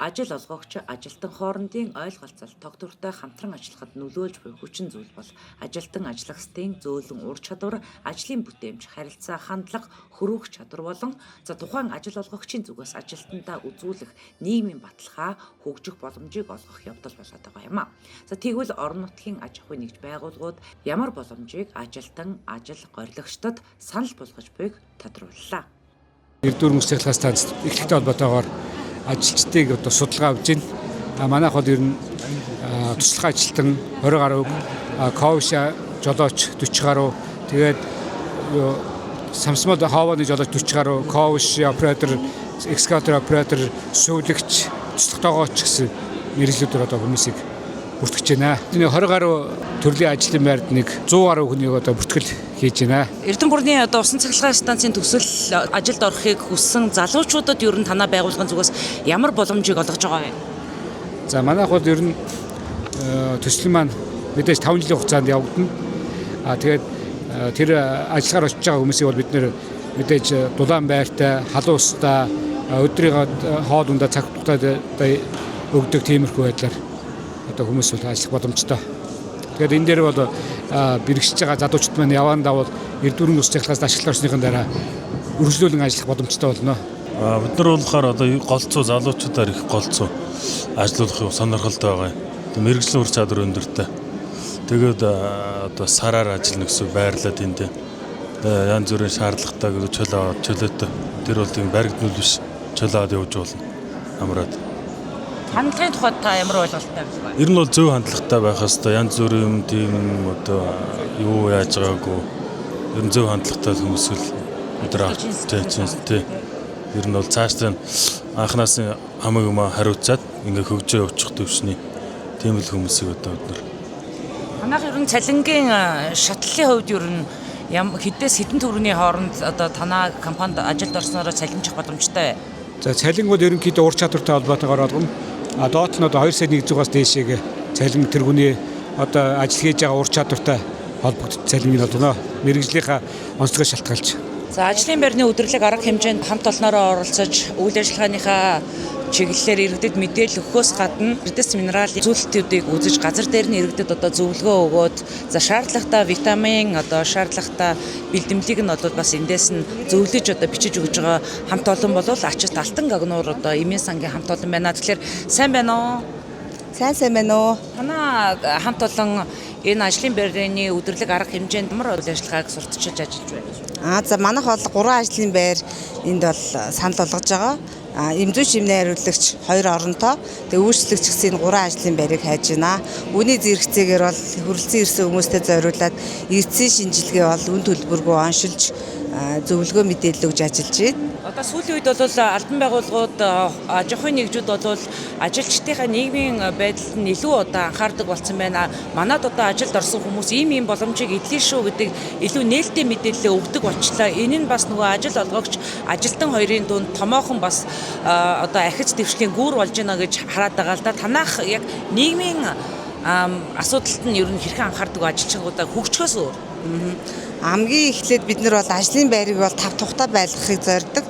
Ажил олгогч ажилтан хоорондын ойлголцол тогтвортой хамтран ажиллахад нөлөөлж буй хүчин зүйл бол ажилтан ажиллагчдын зөөлөн ур чадвар, ажлын бүтээмж, харилцаа, хандлага, хөрвөх чадвар болон тухайн ажил олгогчийн зүгээс ажилтнаа үзүүлэх нийгмийн баталгаа хөгжих боломжийг олгох явдал болоод байгаа юм а. Тэгвэл орон нутгийн аж ахуйн нэгж байгууллагууд ямар боломжийг ажилтан, ажил горилогчдод санал болгож буйг тодрууллаа. Эрдэнэ мөс цахилгаан станцд эхлэлтэй холбоотойгоор ажилчдыг судалгаа авж байна. Манайх бол ер нь туслах ажилтан 20 гаруй, ковша жолооч 40 гаруй, тэгээд самсмод хавааны жолооч 40 гаруй, ковш оператор, экскаватор оператор, сүүлэгч, туслахтойгооч гэсэн мэргэжлүүдээр одоо хүмүүсийг бүртгэж байна. Энэ 20 гаруй төрлийн ажлын байранд нэг 100 гаруй хүнийг одоо бүртгэл хийж байна. Эрдэнэ бүрний усан цахилгаан станцын төсөл ажилд орохыг хүссэн залуучуудад ер нь танай байгууллагын зүгээс ямар боломжийг олгож байгаа вэ? Манайх бол ер нь төсөл маань мэдээж 5 жилийн хугацаанд явагдана. Тэгээд тэр ажиллагаар очиж байгаа хүмүүсийг бол бид нэр мэдээж дулаан байртай, халуун устай, өдрийн хоол ундаа цаг хугацаанд өгдөг тиймэрхүү байдлаар одоо хүмүүс бол ажиллах боломжтой. Тэгэхээр энэ дээр бол бэрхшиж байгаа залуучууд маань яваан давал эрдэнэ ус цахилгаан ашиглах орчныхын дараа үргэлжлүүлэн ажиллах боломжтой болно. Бид нар болохоор одоо голцоо залуучуудаар их голцоо ажиллуулах сонирхолтой байгаа. Мэргэжлийн ур чадвар өндөртэй. Тэгээд одоо сараар ажиллана гэсэн байрлаад энд янз бүрийн шаардлагатай чөлөөтэй. Тэр бол тийм баригдмал биш чөлөөд явж болно. Амраад. Хандлагын тухайд та ямар ойлголттой байна? Ер нь бол зөв хандлагатай байх хэвээр янз бүрийн юм тийм одоо юу яаж байгаагүй. Ер нь зөв хандлагатай хүмүүс л өдрөө тий. Ер нь бол цаашдаа анханаас нь хамаг юм хариуцаад ингээ хөгжөө явуучих төвшний тийм л хүмүүсийг одоо бид нар. Танайх ер нь цалингийн шатлалын хувьд ер нь хэдээс хэдэн төгрөгийн хооронд одоо танай компанид ажилд орсноор цалинжих боломжтой. Цалин бол ерөнхийдөө ур чадвартай холбоотойгоор олгоно. Доот нь одоо 2.100-аас дээшээ цалин тэргүүний одоо ажил хийж байгаа ур чадвартай холбогдсон цалин нь болно. Мэргэжлийнхаа онцлогоо шалтгаалж. Ажлын байрны өдрлөг арга хэмжээнд хамт олноороо оролцож үйл ажиллагааныхаа чиглэлээр иргэдэд мэдээлэл өгөхөөс гадна эрдэс минералын зүйлтүүдийг үзэж газар дээр нь иргэдэд одоо зөвлөгөө өгөөд шаардлагатай витамин шаардлагатай бэлтгэлийг нь одоо бас эндээс нь зөвлөж одоо бичиж өгж байгаа хамт олон бол ачаат алтан гагнуур одоо эмийн сангийн хамт олон байна. Тэгэхээр сайн байна уу? Сайн байна уу? Танаа хамт олон энэ ажлын байрны өдрлөг арга хэмжээнд ямар үйл ажиллагааг сурталчилж ажиллаж байна? Манайх бол 3 ажлын байр энд бол санал болгож байгаа. Эмзүү шимний хариуцлагч 2 оронтой. Тэгээ үйлчлэгч гэсэн 3 ажлын байрыг хайж байна. Үүний зэрэгцээгээр бол хөрөлцөн ирсэн хүмүүстэй зориулаад эцсийн шинжилгээ бол үн төлбөргүй оншилж зөвлөгөө мэдээлэл өгж ажиллаж байна. Одоо сүүлийн үед бол албан байгууллагууд аж ахуйн нэгжүүд бол ажилчдынхаа нийгмийн байдалд нь илүү одоо анхаардаг болсон байна. Манайд одоо ажилд орсон хүмүүс ийм боломжийг эдлээ шүү гэдэг илүү нээлттэй мэдээлэл өгдөг болчлаа. Энэ нь бас нөгөө ажил олгогч ажилтан хоёрын дунд томоохон бас одоо ахиц дэвшлийн гүүр болж байна гэж хараад байгаа л да. Танайх яг нийгмийн асуудалд нь ер нь хэрхэн анхаардаг ажилчдаа хөгжихөөс өөр. Хамгийн эхлээд бид нар бол ажлын байрыг бол тав тухтай байлгахыг зорддог.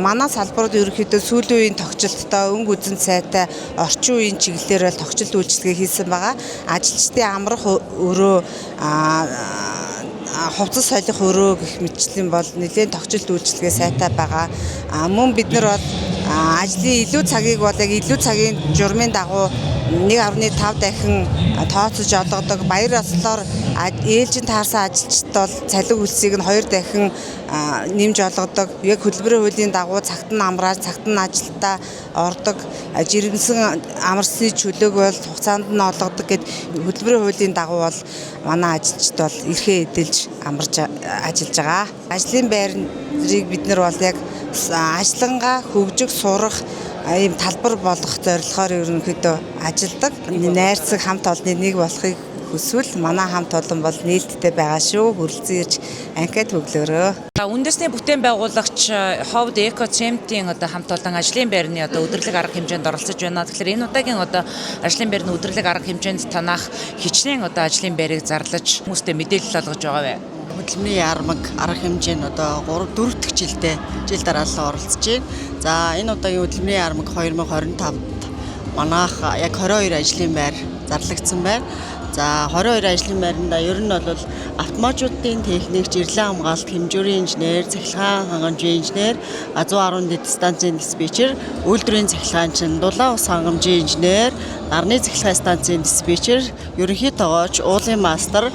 Манай салбарууд ерөнхийдөө сүүлийн үеийн тогтчлолттой өнгө үзэн сайтай орчин үеийн чиглэлээр бол тогтчлолт үйлчилгээ хийсэн байгаа. Ажилчдын амрах өрөө хувцас солих өрөө гэх мэтчлэн бол нэлээд тогтчлолт үйлчилгээ сайтай байгаа. Мөн бид нар бол ажлын илүү цагийг бол яг илүү цагийн журмын дагуу 1.5 дахин тооцож олгодог. Баяр ёслолоор ээлжин таарсан ажилчид бол цалин хөлсийг нь 2 дахин нэмж олгодог. Яг хөтөлбөрийн хуулийн дагуу цагт нь амраад цагт нь ажилдаа ордог. Жирэмсэн амарсны чөлөөг бол хугацаанд нь олгодог гэд хөтөлбөрийн хуулийн дагуу бол манай ажилчид бол эрхээ эдэлж амарч ажиллаж байгаа. Ажлын байрыг бид нар бол яг ажиллангаа хөгжих, сурах ийм талбар болгох зорилгоор ерөнхийдөө ажилдаг. Найрцаг хамт олонны нэг болохыг хүсвэл манай хамт олон бол нээлттэй байгаа шүү. Хүрэлцэн ирж анкет хөглөөрөө. Үндэсний бүтээн байгуулагч Ховд Экоцемтийн одоо хамт олон ажлын байрны одоо өдрлөг арга хэмжээнд оролцож байна. Тэгэхээр энэ удаагийн одоо ажлын байрны өдрлөг арга хэмжээнд танах хичнээн одоо ажлын байрыг зарлаж хүмүүстээ мэдээлэл олгож байгаа вэ? Хөдөлмөрийн арга хэмжээ нь одоо 3-4 дахь жил дараалал оролцож байна. За энэ удаагийн хөдөлмөрийн армаг 2025-д манайх яг 22 ажлын байр зарлагдсан байна. За 22 ажлын байранда ер нь бол автоматжуудын техникч, эрлэн хамгаалалт, хэмжүүрийн инженер, цахилгаан хангамжийн инженер, 110 дэд станцын диспетчер, үйлдвэрийн цахилгаанчин, дулаан ус хангамжийн инженер, нарны цахилгаан станцын диспетчер, ерөнхий тоогооч, уулын мастер,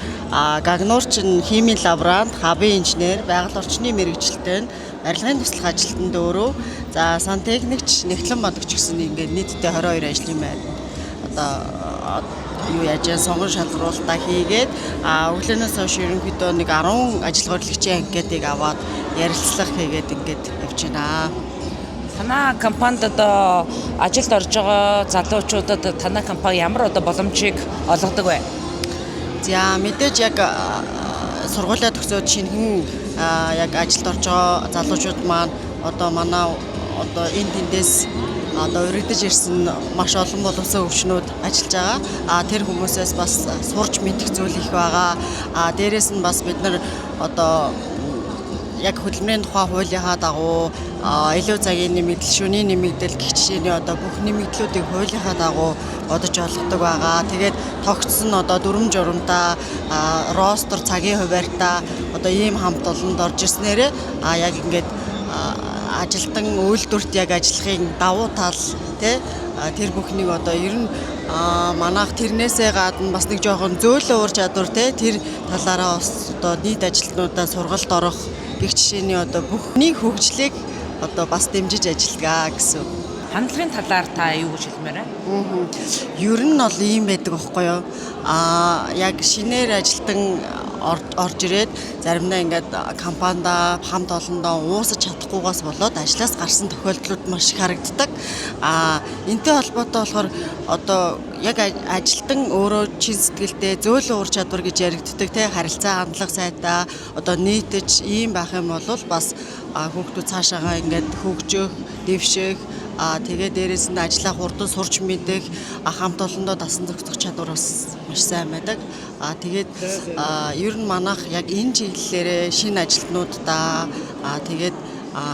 гагнуурчин, химийн лаборант, хабын инженер, байгаль орчны мэргэжилтэн, барилгын туслах ажилтнанд өөрөө, за сантехникч, нэгтлэн бодогч гэсэн ингээд нийтдээ 22 ажлын байр. Одоо юу яаж сонгон шалгаруулалтаа хийгээд өглөөнөөс хойш ерөнхийдөө нэг 10 ажиллагчийн анкетыг аваад ярилцлага хийгээд ингээд явж байна. Танай компанид одоо ажилд орж байгаа залуучуудад танай компани ямар одоо боломжийг олгодог вэ? За мэдээж яг сургуулиа төгсөөд шинэхэн яг ажилд орж байгаа залуучууд маань одоо манай одоо энэ тэндээс одоо өргөдөж ирсэн маш олон боловсон өвчнүүд ажиллаж байгаа. Тэр хүмүүсээс бас сурч мэдэх зүйл их байгаа. Дээрээс нь бас бид нар одоо яг хөдөлмөрийн тухай хуулийнхаа дагуу илүү цагийн нэмэгдэл, шөнийн нэмэгдэл гэх жишээний одоо бүх нэмэгдлүүдийг хуулийнхаа дагуу бодож олгодог байгаа. Тэгээд тогтсон одоо дүрм журамтай, ростер цагийн хуваарьтай одоо ийм хамт олонд орж ирснээрээ яг ингээд ажилтан үйлдвэрт яг ажиллахын давуу тал тэр бүхнийг одоо ер нь манайх тэрнээсээ гадна бас нэг жоохон зөөлөн ур чадвар тэр талаараа бас одоо нийт ажилтнуудаа сургалт орох гэх жишээний одоо бүхний хөгжлийг одоо бас дэмжиж ажиллагаа гэсэн. Хандлагын талаар та юу гэж хэлмээр байна? Ер нь бол ийм байдаг аахгүй юу? Яг шинээр ажилтан орж ирээд заримдаа ингээд компанида хамт олондоо уусаж чадахгүйгээс болоод ажлаас гарсан тохиолдлууд маш их харагддаг. Энтэй холбоотой болохоор одоо яг ажилтан өөрөө чин сэтгэлдээ зөөлөн ур чадвар гэж яригддаг харилцаа хандлага сайтай одоо нийтэж ийм байх юм бол бас хүүхдүүд цаашаагаа ингээд хөгжих, дэвших тэгээд дээрээс нь ажиллаа хурдан сурч мэдэх хамт олондоо дасан зохицох чадвар бас маш сайн байдаг. Тэгээд ер нь манайх яг энэ чиглэлээр шинэ ажилтнуудаа тэгээд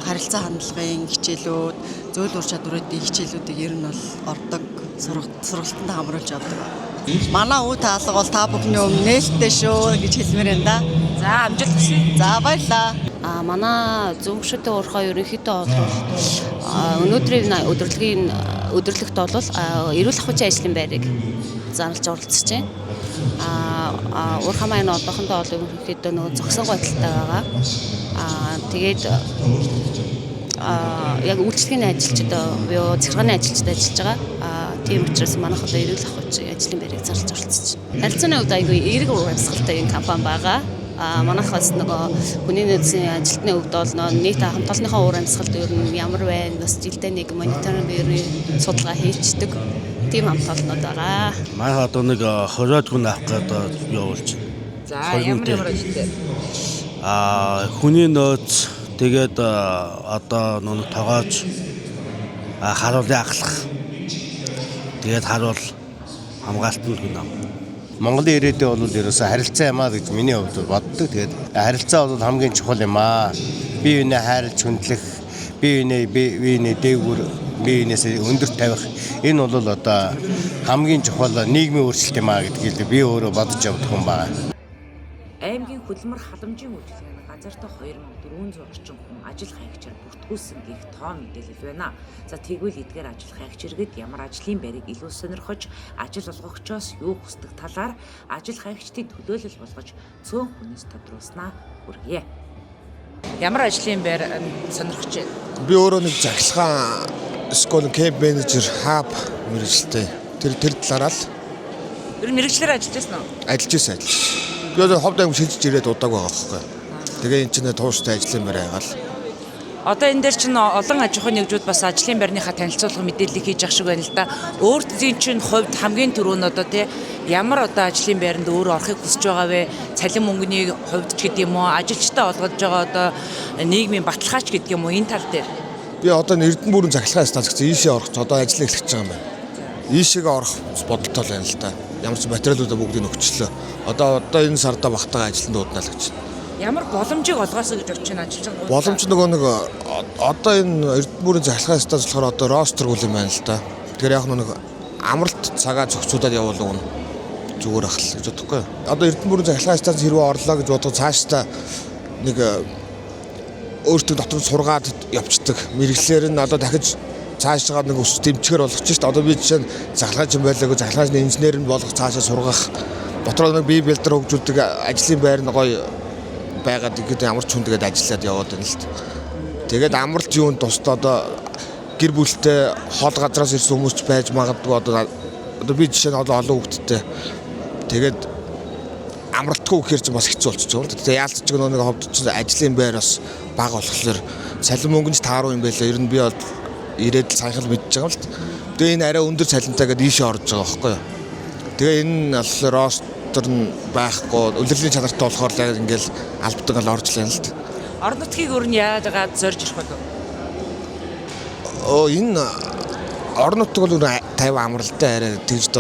харилцаа хандлагын хичээлүүд, зөөл ур чадварын хичээлүүдийг ер нь бол ордог сургалтанд хамруулж авдаг. Манай үе таалга бол та бүхний өмнө нээлттэй шүү гэж хэлмээр байна да. За амжилт хүсье. За баярлалаа. Манай зөвшөөрөлтөй уурхай ерөнхийдөө өнөөдрийн өдөрлөгт бол эрүүл ахуйчийн ажлын байрыг зарлж оролцож байна. Уурхай маань одоохондоо бол ерөнхийдөө нөгөө зогсон байдалтай байгаа. Тэгээд яг үйлчлэгийн ажилчид буюу захиргааны ажилчид ажиллаж байгаа. Тийм учраас манайх одоо эрүүл ахуйчийн ажлын байрыг зарлж оролцож байна. Харилцааны хувьд айгүй эерэг урамсгалтай энэ компани байгаа. Манайхаас нөгөө хүний нөөцийн ажилтны хувьд бол нийт хамт олонныхоо уур амьсгалд ер нь ямар байна бас жилдээ нэг мониторинг судалгаа хийцдэг тийм хамт олоннууд байгаа. Манай одоо нэг 20-аад хүн авах гэдэг явуулж байна. За ямар ажилтай? Хүний нөөц тэгээд одоо нүг тоогооч харуулын ахлах тэгээд харуул хамгаалтанд хүн ам. Монголын ирээдүй бол ерөөсө харилцаа юм аа гэж миний хувьд боддог. Тэгээд харилцаа бол хамгийн чухал юм аа. Бие биенээ хайрлаж хүндлэх, бие биенээ дээгүүр, бие биенээсээ өндөр тавих энэ бол одоо хамгийн чухал нийгмийн өөрчлөлт юм аа гэдгийг би өөрөө бодож явдаг хүн байна. Аймгийн хөдөлмөр халамжийн үйлчилгээний газартаа 2400 орчим хүн ажил хаягчаар бүртгүүлсэн гэх тоо мэдээлэл байна. За тэгвэл эдгээр ажил хаягч иргэд ямар ажлын байрыг илүү сонирхож, ажил олгогчоос юу хүсдэг талаар ажил хаягчдын төлөөлөл болгож цөөн хүнээс тодруулснаа хүргье. Ямар ажлын байр сонирхож байна? Би өөрөө нэг захилгаан скол кэб менежер хаб мэргэжилтэй. Тэр талаараа л Ер нь мэргэжлэр ажиллаж байсан уу? ажиллаж байсан. Би одоо ховд аймаг шилжиж ирээд удааг байгаа байхгүй. Тэгээ энэ чинь тууштай ажлын байр байгаа л. Одоо энэ дээр чинь олон аж ахуйн нэгжүүд бас ажлын байрныхаа танилцуулга мэдээллийг хийж ах шиг байна л да. Өөртөө чинь хувьд хамгийн түрүү нь одоо тий ямар одоо ажлын байранд өөрөө орохыг хүсэж байгаа вэ? Цалин мөнгөний хувьд ч гэдэг юм уу? Ажилчдаа олгож байгаа одоо нийгмийн баталгаач гэдэг юм уу? Энэ тал дээр. Би одоо Эрдэнэ бүрэн захилгаан станц гэсэн ийшээ орох одоо ажил эхлэж байгаа юм байна. Ийшээгээ орох бодолтой байна л да. Ямар ч материалуудаа бүгдийг өгчлөө. Одоо энэ сарда багтаага ажилтнууд дуудана л гэж. Ямар боломжийг олгоосоо гэж бодож байна ажиллаж байгаа. Боломж нөгөө нэг одоо энэ Эрдэнэбүүрийн захиргааны стац болохоор одоо ростер гүйл юм байна л да. Тэгэхээр яг нэг амралт цагаа зохицуулаад явуулах нь зүгээр ах л гэж бодохгүй. Одоо Эрдэнэбүүрийн захиргааны стац хэрвээ орлоо гэж бодоход цаашдаа нэг өөртөө дотор сургаад явцдаг. Мэргэжлэр нь одоо дахиж цаашгаа нэг ус дэмжгээр болгож шít. Одоо би жишээ нь захиргаач юм байлаагүй захиргаачны инженер нь болгох цаашаа сургах. Дотроо нэг бие бэлдэр хөгжүүлдэг ажлын байр нь гоё байгаад ихэд ямар ч хүн тэгээд ажиллаад яваад байна л т. Тэгээд амралт юунд тусдаа одоо гэр бүлтэй хол газраас ирсэн хүмүүс ч байж магадгүй одоо би жишээ нь олон хүүхэдтэй тэгээд амралтгүй гэхэр чинь бас хэцүү болчихж байгаа л т. Тэгээд яалтч нэг ховд чинь ажлын байр бас бага болохоор цалин мөнгөнд тааруу юм байлаа. Ер нь би бол ирээд сайхан мэдж байгаа л т. Тэгээд энэ арай өндөр цалинтайгээд ийшээ орж байгаа байхгүй юу. Тэгээ энэ болохоор ростер нь байхгүй улирлын чанартай болохоор яг ингээл албадаг л орж лээ л т. Орон нутгийг өөр нь яаж байгаа зорж ирэх болов? Энэ орон нутг бол 50 амралтай арай тэгж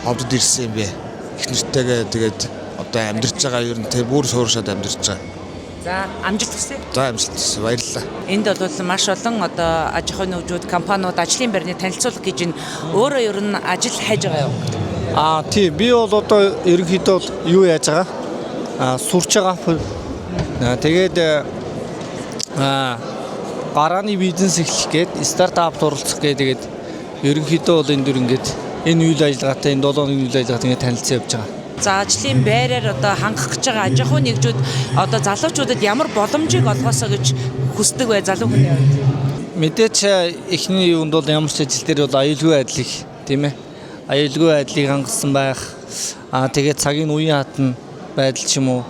ховдод ирсэн юм бэ. Их нэртэйгээ тэгээд одоо амьдарч байгаа ер нь тэр бүр сууршаад амьдарч байгаа. За амжилт хүсье. За амжилт хүсье. Баярлалаа. Энд бол маш олон одоо аж ахуйн нэгжүүд, компаниуд ажлын байрны танилцуулга гэж энэ өөрөө ер нь ажил хайж байгаа юу? Тийм би бол одоо ерөнхийдөө юу яаж байгаа? Сурч байгаа. Тэгээд гарааны бизнес эхлэх гээд стартап оролцох гээд тэгээд ерөнхийдөө бол энэ дөр ингээд энэ үйл ажиллагаатай энэ 7 өдрийн үйл ажиллагаатай ингээд танилцсан явж байгаа. За ажлын байраар одоо хангах гэж байгаа аж ахуйн нэгжүүд одоо залуучуудад ямар боломжийг олгоосоо гэж хүсдэг бай залуу хүний хувьд? Мэдээч эхний юунд бол ямар ч ажил дээр бол аюулгүй байдлыг тийм ээ. Аюулгүй байдлыг хангасан байх. Тэгээд цагийн үеийн хатна байдал ч юм уу.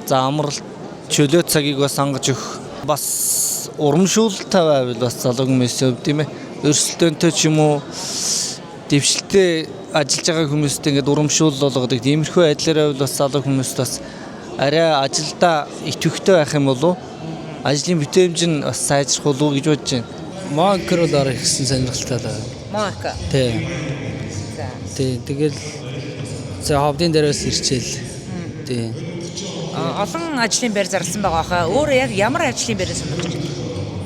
За амралт чөлөө цагийг бас хангаж өгөх. Бас урамшуулалтай байвал бас залуу хүмүүсийн хувьд тийм ээ. Өрсөлдөөнтэй ч юм уу дэвшилтэй ажиллаж байгаа хүмүүст ингээд урамшуул болгодог. Иймэрхүү байдлаар бол бас залуу хүмүүст бас арай ажилдаа итгэвчтэй байх юм болов ажлын бүтээмж нь бас сайжрах болов гэж бодож байна. Монкер бол орох гэсэн сонирхолтой байна. Монк. Тий. Тэгэл за ховдын дээрээс ирчээл. Тий. Олон ажлын байр зарласан байгаа хаа. Өөр яг ямар ажлын байраа сонирхож байна?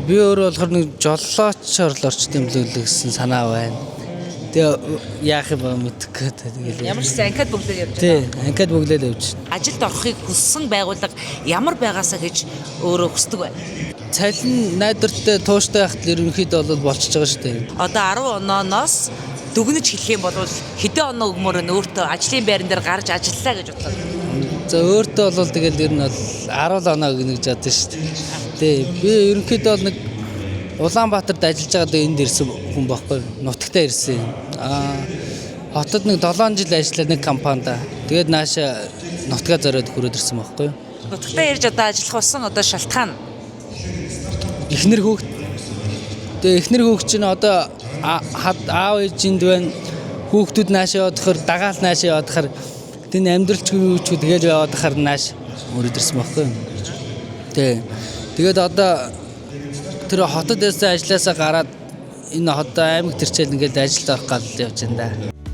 Би өөрөө болохоор нэг жоллооч орлоорч тэмдэглэл гэсэн санаа байна. Тэгээ яах юм мэдэхгүй тэгэл. Ямар ч анкад бүглээд явж байгаа. Тий, анкад бүглээд явж байна. Ажилд орохыг хүссэн байгууллага ямар байгаасаа гэж өөрөө хүсдэг байна. Цалин найдвартай тууштай байхад ерөнхийдөө бол болчихж байгаа шүү дээ. Одоо 10 онооноос дүгнэж хэлэх юм бол хэдэн оноо өгмөр нь өөртөө ажлын байран дээр гарч ажиллаа гэж бодлоо. За өөртөө бол тэгэл ер нь бол 10 оноо өгнө гэж бодсон шүү дээ. Тий, би ерөнхийдөө бол нэг Улаанбаатарт ажиллаж байгаад энд ирсэн хүн байхгүй. Нутагтаа ирсэн. Хотод нэг 7 жил ажиллаад нэг компанид. Тэгээд нааша нутгаа зориод хүрээд ирсэн байхгүй. Нутагтаа ирж одоо ажиллах болсон одоо шалтгаан. Эхнэр хүүхд. Тэгээ эхнэр хүүхд чинь одоо аав ээжинд байна. Хүүхдүүд наашаа явахаар дагаал наашаа явахаар тэн амьдралчгүй ч тэгэл яваад хахаар нааш өрөөд ирсэн байхгүй. Тэгээд одоо тэр хотод байсан ажилласаа гараад энэ хотод аймаг төрчээл ингээд ажилд орох гал явж байна да.